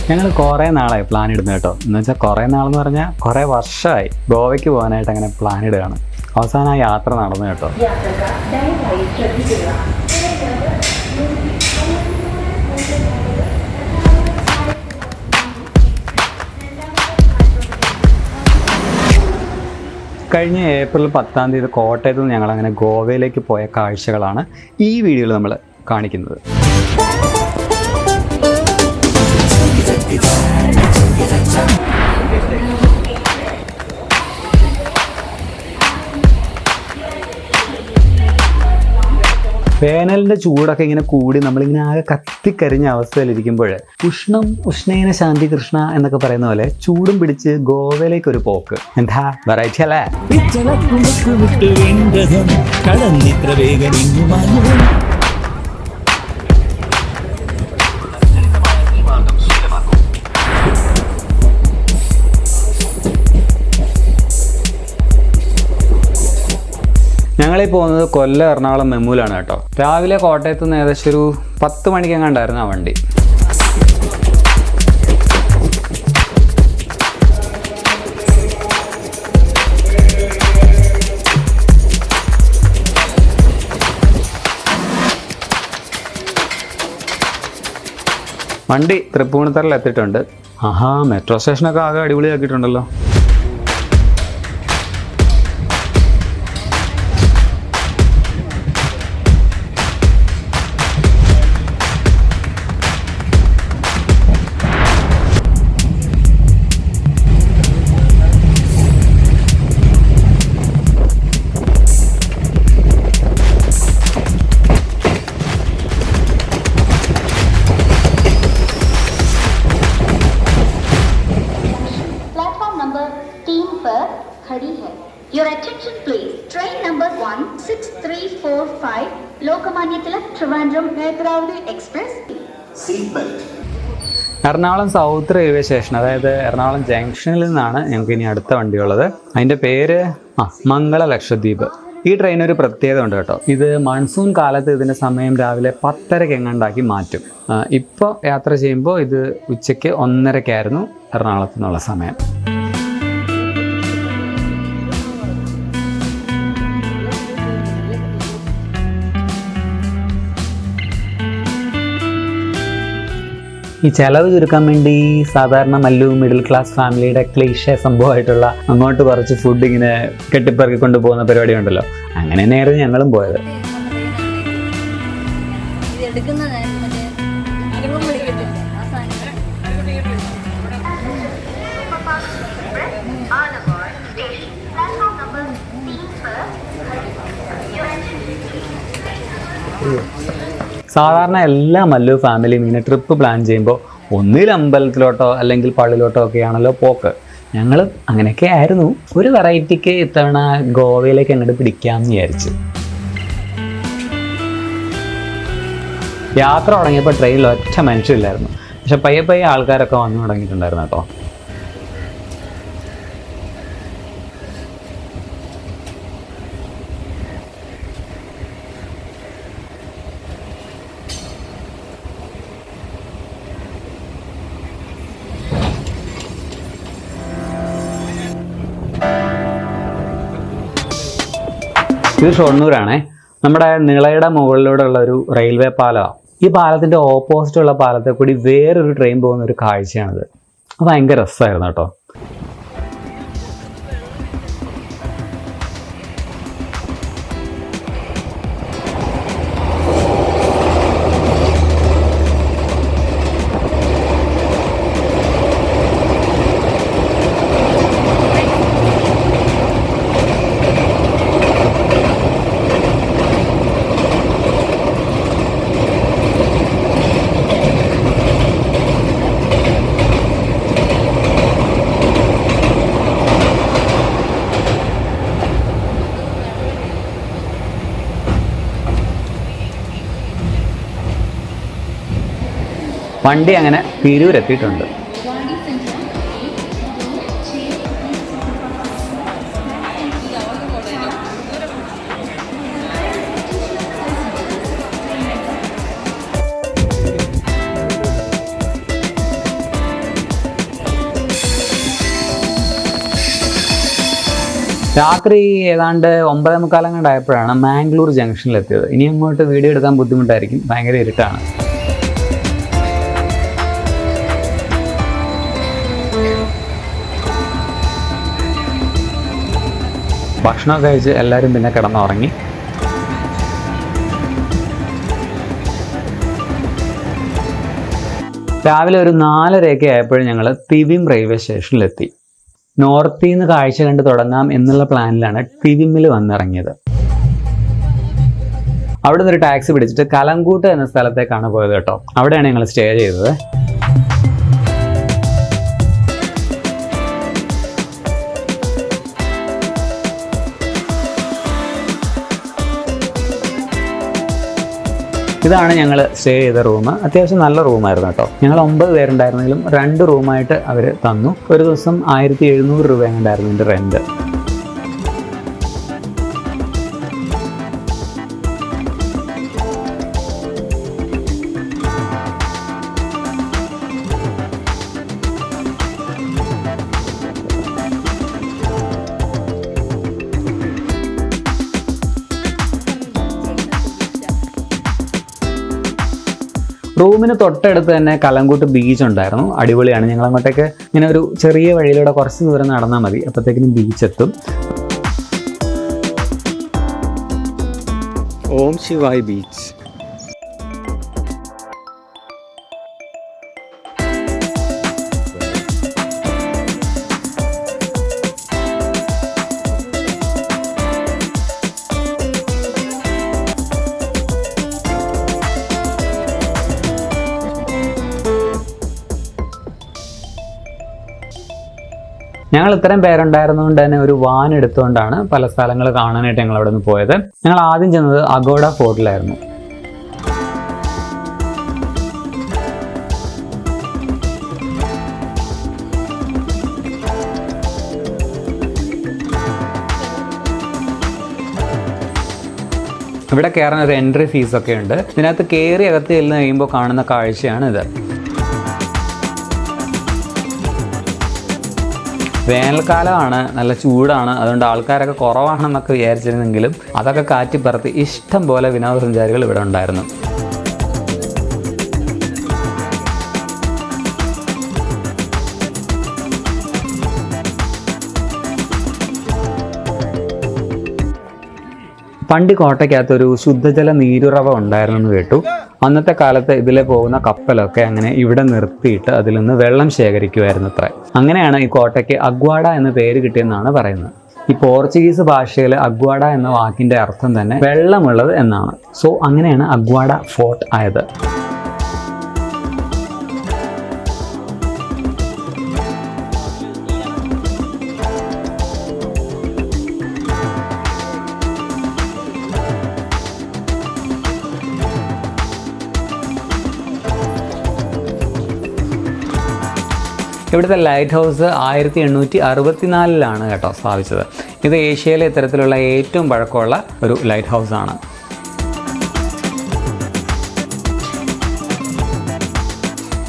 ഞങ്ങൾ കുറേ നാളായി പ്ലാൻ ഇടുന്നത് കേട്ടോ. എന്ന് വെച്ചാൽ കുറേ നാളെന്ന് പറഞ്ഞാൽ കുറേ വർഷമായി ഗോവയ്ക്ക് പോകാനായിട്ട് അങ്ങനെ പ്ലാൻ ഇടുകയാണ്. അവസാനം ആ യാത്ര നടന്നു കേട്ടോ. കഴിഞ്ഞ ഏപ്രിൽ 10-ാം തീയതി കോട്ടയത്ത് നിന്ന് ഞങ്ങളങ്ങനെ ഗോവയിലേക്ക് പോയ കാഴ്ചകളാണ് ഈ വീഡിയോയിൽ നമ്മൾ കാണിക്കുന്നത്. വേനലിൻ്റെ ചൂടൊക്കെ ഇങ്ങനെ കൂടി നമ്മളിങ്ങനെ ആകെ കത്തിക്കരിഞ്ഞ അവസ്ഥയിലിരിക്കുമ്പോൾ ഉഷ്ണേന ശാന്തി കൃഷ്ണ എന്നൊക്കെ പറയുന്ന പോലെ ചൂടും പിടിച്ച് ഗോവയിലേക്ക് ഒരു പോക്ക്. എന്താ വെറൈറ്റി അല്ലേ? ഞങ്ങളീ പോകുന്നത് കൊല്ലം എറണാകുളം മെമ്മൂലാണ് കേട്ടോ. രാവിലെ കോട്ടയത്ത് നിന്ന് ഏകദേശം ഒരു 10 മണിക്കെങ്ങാണ്ടായിരുന്നു ആ വണ്ടി. വണ്ടി തൃപ്പൂണിത്തറയിൽ എത്തിയിട്ടുണ്ട്. ആഹാ, മെട്രോ സ്റ്റേഷനൊക്കെ ആകെ അടിപൊളിയാക്കിയിട്ടുണ്ടല്ലോ. Your attention please. Train number 16345 Lokmanya Tilak Trivandrum Netravali Express. Seat belt. Ernakulam south railway station, അതായത് എറണാകുളം ജംഗ്ഷനിൽ നിന്നാണ് ഞങ്ങൾക്ക് ഇനി അടുത്ത വണ്ടിയുള്ളത്. അതിൻ്റെ പേര് മംഗള ലക്ഷദ്വീപ്. ഈ ട്രെയിൻ ഒരു പ്രത്യേകത ഉണ്ട് കേട്ടോ. ഇത് മൺസൂൺ കാലത്ത് ഇതിൻ്റെ സമയം രാവിലെ 10:30 എങ്ങാണ്ടാക്കി മാറ്റും. ഇപ്പോൾ യാത്ര ചെയ്യുമ്പോൾ ഇത് ഉച്ചയ്ക്ക് 1:30 എറണാകുളത്ത് നിന്നുള്ള സമയം. ഈ ചെലവ് ചുരുക്കാൻ വേണ്ടി സാധാരണ മിഡിൽ ക്ലാസ് ഫാമിലിയുടെ ക്ലീഷേ സംഭവമായിട്ടുള്ള അങ്ങോട്ട് കുറച്ച് ഫുഡ് ഇങ്ങനെ കെട്ടിപ്പറക്കി കൊണ്ടുപോകുന്ന പരിപാടി ഉണ്ടല്ലോ, അങ്ങനെ തന്നെയായിരുന്നു ഞങ്ങളും പോയത്. സാധാരണ എല്ലാ മല്ലു ഫാമിലിയും ഇങ്ങനെ ട്രിപ്പ് പ്ലാൻ ചെയ്യുമ്പോൾ ഒന്നിൽ അമ്പലത്തിലോട്ടോ അല്ലെങ്കിൽ പള്ളിയിലോട്ടോ ഒക്കെയാണല്ലോ പോക്ക്. ഞങ്ങൾ അങ്ങനെയൊക്കെ ആയിരുന്നു. ഒരു വെറൈറ്റിക്ക് ഇത്തവണ ഗോവയിലേക്ക് അങ്ങോട്ട് പിടിക്കാമെന്ന് വിചാരിച്ചു. യാത്ര തുടങ്ങിയപ്പോൾ ട്രെയിനിൽ ഒറ്റ മനുഷ്യരില്ലായിരുന്നു. പക്ഷെ പയ്യെ ആൾക്കാരൊക്കെ വന്നു തുടങ്ങിയിട്ടുണ്ടായിരുന്നു കേട്ടോ. ഇത് ഷൊർണൂരാണേ. നമ്മുടെ നിളയുടെ മുകളിലൂടെ ഉള്ള ഒരു റെയിൽവേ പാലമാണ്. ഈ പാലത്തിൻ്റെ ഓപ്പോസിറ്റുള്ള പാലത്തെ കൂടി വേറൊരു ട്രെയിൻ പോകുന്ന ഒരു കാഴ്ചയാണിത്. അത് ഭയങ്കര രസമായിരുന്നു കേട്ടോ. വണ്ടി അങ്ങനെ തിരൂരെത്തിയിട്ടുണ്ട്. രാത്രി ഏതാണ്ട് 9:45 ആയപ്പോഴാണ് മാംഗ്ലൂർ ജംഗ്ഷനിലെത്തിയത്. ഇനി അങ്ങോട്ട് വീഡിയോ എടുക്കാൻ ബുദ്ധിമുട്ടായിരിക്കും, ഭയങ്കര ഇരുട്ടാണ്. ഭക്ഷണമൊക്കെ കഴിച്ച് എല്ലാവരും പിന്നെ കിടന്നുറങ്ങി. രാവിലെ ഒരു 4:30 ആയപ്പോഴും ഞങ്ങൾ തിവിം റെയിൽവേ സ്റ്റേഷനിലെത്തി. നോർത്തിൽ നിന്ന് കാഴ്ച കണ്ട് തുടങ്ങാം എന്നുള്ള പ്ലാനിലാണ് തിവിമിൽ വന്നിറങ്ങിയത്. അവിടെ നിന്ന് ഒരു ടാക്സി പിടിച്ചിട്ട് കലങ്കൂട്ട് എന്ന സ്ഥലത്തേക്കാണ് പോയത് കേട്ടോ. അവിടെയാണ് ഞങ്ങൾ സ്റ്റേ ചെയ്തത്. ഇതാണ് ഞങ്ങൾ സ്റ്റേ ചെയ്ത റൂം. അത്യാവശ്യം നല്ല റൂമായിരുന്നു കേട്ടോ. ഞങ്ങൾ 9 പേരുണ്ടായിരുന്നെങ്കിലും 2 റൂമായിട്ട് അവർ തന്നു. ഒരു ദിവസം 1700 രൂപ ഉണ്ടായിരുന്നു ഇതിൻ്റെ റെൻറ്റ്. റൂമിന് തൊട്ടടുത്ത് തന്നെ കലങ്കൂട്ട് ബീച്ച് ഉണ്ടായിരുന്നു. അടിപൊളിയാണ്. ഞങ്ങൾ അങ്ങോട്ടേക്ക് ഇങ്ങനെ ഒരു ചെറിയ വഴിയിലൂടെ കുറച്ച് ദൂരം നടന്നാൽ മതി, അപ്പോഴത്തേക്കിനും ബീച്ച് എത്തും. ഓം ശിവായ് ബീച്ച്. ഞങ്ങൾ ഇത്രയും പേരുണ്ടായിരുന്നതുകൊണ്ട് തന്നെ ഒരു വാൻ എടുത്തുകൊണ്ടാണ് പല സ്ഥലങ്ങൾ കാണാനായിട്ട് ഞങ്ങൾ അവിടെ നിന്ന് പോയത്. ഞങ്ങൾ ആദ്യം ചെന്നത് അഗോഡ ഫോർട്ടിലായിരുന്നു. ഇവിടെ കയറാൻ ഒരു എൻട്രി ഫീസൊക്കെ ഉണ്ട്. ഇതിനകത്ത് കയറി അകത്ത് ചെല്ലുന്ന കഴിയുമ്പോൾ കാണുന്ന കാഴ്ചയാണ് ഇത്. വേനൽക്കാലമാണ്, നല്ല ചൂടാണ്, അതുകൊണ്ട് ആൾക്കാരൊക്കെ കുറവാണെന്നൊക്കെ വിചാരിച്ചിരുന്നെങ്കിലും അതൊക്കെ കാറ്റിപ്പറത്തി ഇഷ്ടം പോലെ വിനോദസഞ്ചാരികൾ ഇവിടെ ഉണ്ടായിരുന്നു. പണ്ട് കോട്ടയ്ക്കകത്തൊരു ശുദ്ധജല നീരുറവ ഉണ്ടായിരുന്നെന്ന് കേട്ടു. അന്നത്തെ കാലത്ത് ഇതിലെ പോകുന്ന കപ്പലൊക്കെ അങ്ങനെ ഇവിടെ നിർത്തിയിട്ട് അതിൽ നിന്ന് വെള്ളം ശേഖരിക്കുമായിരുന്നു അത്ര. അങ്ങനെയാണ് ഈ കോട്ടയ്ക്ക് അഗ്വാഡ എന്ന പേര് കിട്ടിയെന്നാണ് പറയുന്നത്. ഈ പോർച്ചുഗീസ് ഭാഷയിൽ അഗ്വാഡ എന്ന വാക്കിൻ്റെ അർത്ഥം തന്നെ വെള്ളമുള്ളത് എന്നാണ്. സോ അങ്ങനെയാണ് അഗ്വാഡ ഫോർട്ട് ആയത്. ഇവിടുത്തെ ലൈറ്റ് ഹൗസ് 1864 കേട്ടോ സ്ഥാപിച്ചത്. ഇത് ഏഷ്യയിലെ ഇത്തരത്തിലുള്ള ഏറ്റവും പഴക്കമുള്ള ഒരു ലൈറ്റ് ഹൗസാണ്.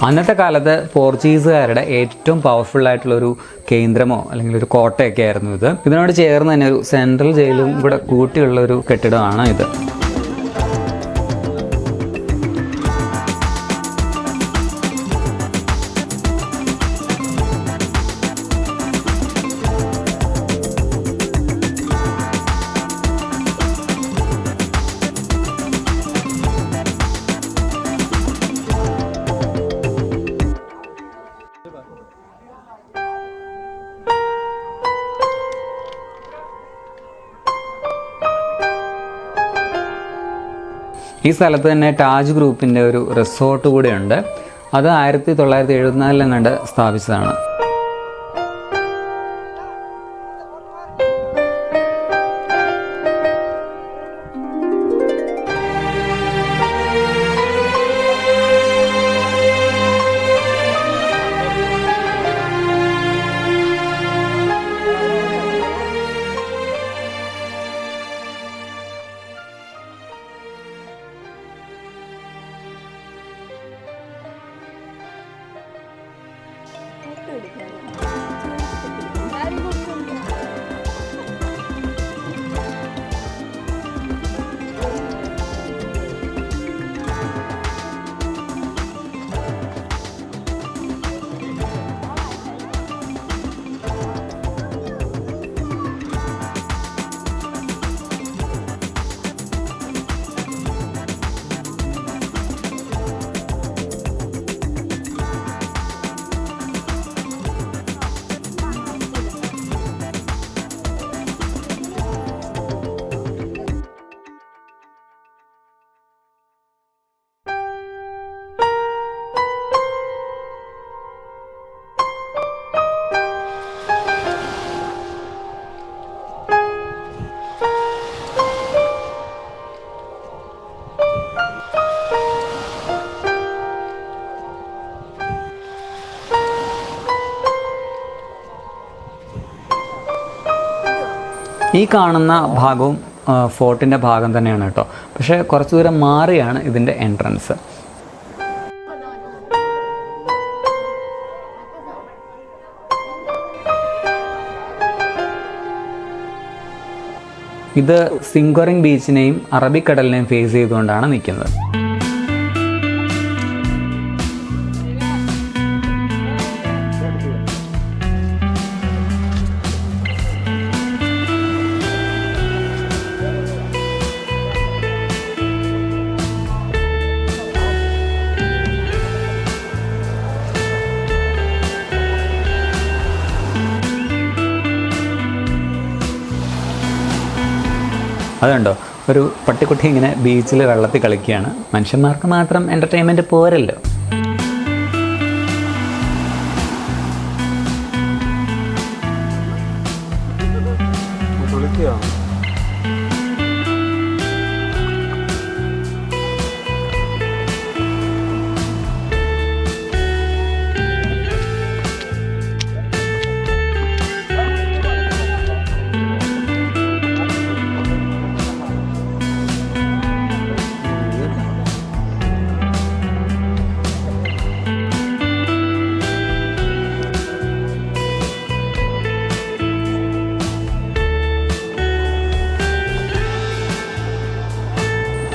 അന്നത്തെ കാലത്ത് പോർച്ചുഗീസുകാരുടെ ഏറ്റവും പവർഫുള്ളായിട്ടുള്ളൊരു കേന്ദ്രമോ അല്ലെങ്കിൽ ഒരു കോട്ടയൊക്കെ ആയിരുന്നു ഇത്. ഇതിനോട് ചേർന്ന് തന്നെ ഒരു സെൻട്രൽ ജയിലും കൂടെ കൂട്ടിയുള്ളൊരു കെട്ടിടമാണ് ഇത്. ഈ സ്ഥലത്ത് തന്നെ താജ് ഗ്രൂപ്പിൻ്റെ ഒരു റിസോർട്ട് കൂടെയുണ്ട്. അത് 1974 സ്ഥാപിച്ചതാണ്. ഈ കാണുന്ന ഭാഗവും ഫോർട്ടിൻ്റെ ഭാഗം തന്നെയാണ് കേട്ടോ. പക്ഷേ കുറച്ച് ദൂരം മാറിയാണ് ഇതിൻ്റെ എൻട്രൻസ്. ഇത് സിംഗോറിംഗ് ബീച്ചിനെയും അറബിക്കടലിനെയും ഫേസ് ചെയ്തുകൊണ്ടാണ് നിൽക്കുന്നത്. അതുണ്ടോ, ഒരു പട്ടിക്കുട്ടി ഇങ്ങനെ ബീച്ചിൽ വെള്ളത്തിൽ കളിക്കുകയാണ്. മനുഷ്യന്മാർക്ക് മാത്രം എൻ്റർടൈൻമെൻറ്റ് പോരല്ലോ.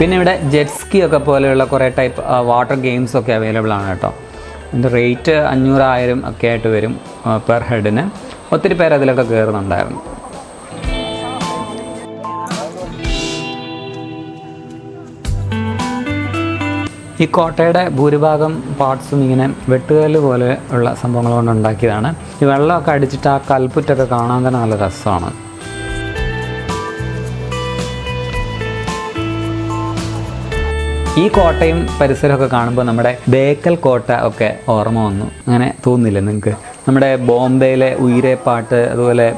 പിന്നെ ഇവിടെ ജെറ്റ് സ്കി ഒക്കെ പോലെയുള്ള കുറേ ടൈപ്പ് വാട്ടർ ഗെയിംസ് ഒക്കെ അവൈലബിൾ ആണ് കേട്ടോ. ഇതിൻ്റെ റേറ്റ് 500,000 ഒക്കെ ആയിട്ട് വരും പെർ ഹെഡിന്. ഒത്തിരി പേര് അതിലൊക്കെ കയറുന്നുണ്ടായിരുന്നു. ഈ കോട്ടയുടെ ഭൂരിഭാഗം പാർട്സും ഇങ്ങനെ വെട്ടുകല്ല് പോലെ ഉള്ള സംഭവങ്ങൾ കൊണ്ട് ഉണ്ടാക്കിയതാണ്. ഈ വെള്ളമൊക്കെ അടിച്ചിട്ട് ആ കൽപ്പുറ്റൊക്കെ കാണാൻ തന്നെ നല്ല രസമാണ്. ഈ കോട്ടയും പരിസരമൊക്കെ കാണുമ്പോൾ നമ്മുടെ ബേക്കൽ കോട്ട ഒക്കെ ഓർമ്മ വന്നു. അങ്ങനെ തോന്നില്ലേ നിങ്ങൾക്ക്? നമ്മുടെ ബോംബെയിലെ ഉയിരെ പാട്ട്, അതുപോലെ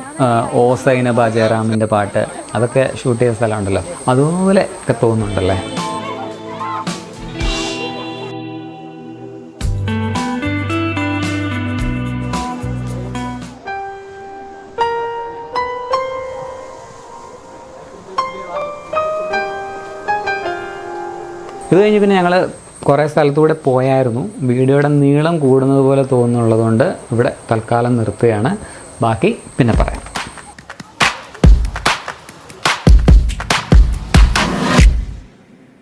ഓ സൈനബ ജയറാമിൻ്റെ പാട്ട്, അതൊക്കെ ഷൂട്ട് ചെയ്ത സ്ഥലമുണ്ടല്ലോ, അതുപോലെ ഒക്കെ തോന്നുന്നുണ്ടല്ലേ. ഇത് കഴിഞ്ഞ് പിന്നെ ഞങ്ങൾ കുറേ സ്ഥലത്തൂടെ പോയായിരുന്നു. വീഡിയോയുടെ നീളം കൂടുന്നത് പോലെ തോന്നുന്നുള്ളതുകൊണ്ട് ഇവിടെ തൽക്കാലം നിർത്തുകയാണ്. ബാക്കി പിന്നെ പറയാം.